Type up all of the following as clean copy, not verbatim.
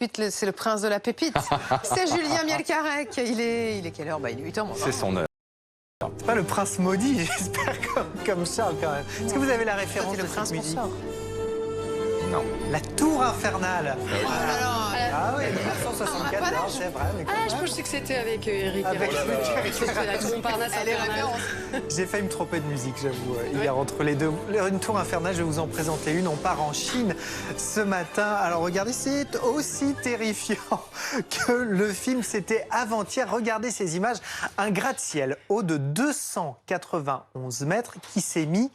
C'est le prince de la pépite. C'est Julien Mielcarrec. Il est quelle heure? Il est 8h. C'est son heure. C'est pas le prince maudit, j'espère, comme Charles quand même. Est-ce que vous avez la référence de cette musique? Non. La tour infernale. Ah oui, On 1964, n'a pas c'est vrai. Mais Ah, je pensais que c'était avec Eric. Avec C'était la Montparnasse infernale. J'ai failli me tromper de musique, j'avoue, hier entre les deux. Une tour infernale, je vais vous en présenter une. On part en Chine ce matin. Alors regardez, c'est aussi terrifiant que le film. C'était avant-hier. Regardez ces images. Un gratte-ciel haut de 291 mètres qui s'est mis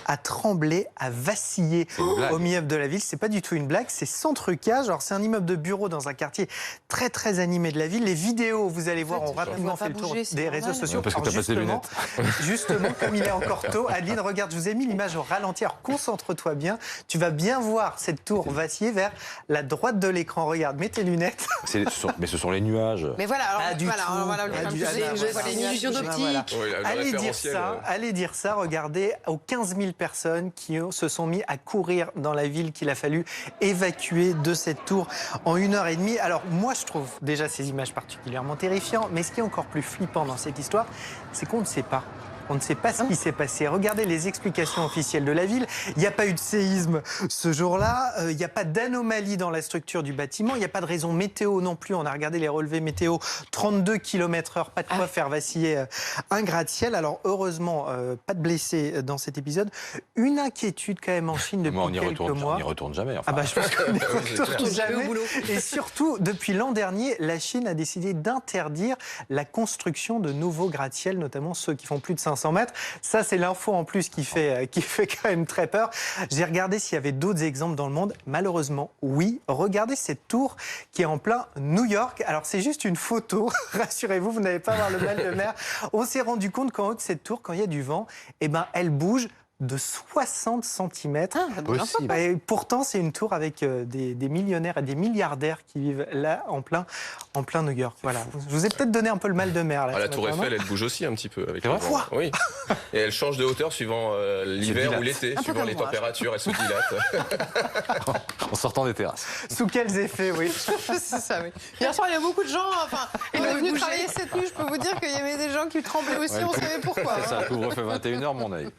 à trembler, à vaciller au milieu de la ville. C'est pas du tout une blague, c'est sans trucage. Alors c'est un immeuble de bureau dans un quartier très très animé de la ville. Les vidéos, vous allez voir, ont rapidement fait le tour des réseaux sociaux. Parce que t'as passé les lunettes. Justement, comme il est encore tôt, Adeline, regarde, je vous ai mis l'image au ralenti. Alors concentre-toi bien, tu vas bien voir cette tour vaciller vers la droite de l'écran. Regarde, mets tes lunettes. Mais ce sont les nuages. Mais voilà, C'est une illusion d'optique. Allez dire ça, regardez, aux 15 000 personnes qui se sont mis à courir dans la ville qu'il a fallu évacuer de cette tour en 1h30. Alors moi je trouve déjà ces images particulièrement terrifiantes, mais ce qui est encore plus flippant dans cette histoire, c'est qu'on ne sait pas. On ne sait pas ce qui s'est passé. Regardez les explications officielles de la ville. Il n'y a pas eu de séisme ce jour-là. Il n'y a pas d'anomalie dans la structure du bâtiment. Il n'y a pas de raison météo non plus. On a regardé les relevés météo. 32 km/h. Pas de quoi faire vaciller un gratte-ciel. Alors heureusement, pas de blessés dans cet épisode. Une inquiétude quand même en Chine depuis quelques mois. On n'y retourne jamais. Enfin. Ah bah, je pense qu'on n'y retourne jamais. Et surtout, depuis l'an dernier, la Chine a décidé d'interdire la construction de nouveaux gratte-ciels, notamment ceux qui font plus de 500 mètres. Ça, c'est l'info en plus qui fait quand même très peur. J'ai regardé s'il y avait d'autres exemples dans le monde. Malheureusement, oui. Regardez cette tour qui est en plein New York. Alors, c'est juste une photo. Rassurez-vous, vous n'allez pas avoir le mal de mer. On s'est rendu compte qu'en haut de cette tour, quand il y a du vent, elle bouge de 60 cm. Et pourtant, c'est une tour avec des millionnaires et des milliardaires qui vivent là, en plein New York. Voilà. Je vous ai peut-être donné un peu le mal de mer. Là, la tour Eiffel, elle bouge aussi un petit peu. Avec oui. Et elle change de hauteur suivant l'hiver ou l'été, suivant les températures. Elle se dilate. En sortant des terrasses. Sous quels effets, oui. C'est ça, oui. Hier soir, il y a beaucoup de gens. Enfin, on est venu travailler cette nuit. Je peux vous dire qu'il y avait des gens qui tremblaient aussi. On savait pourquoi. Ça couvre-feu 21h, mon œil.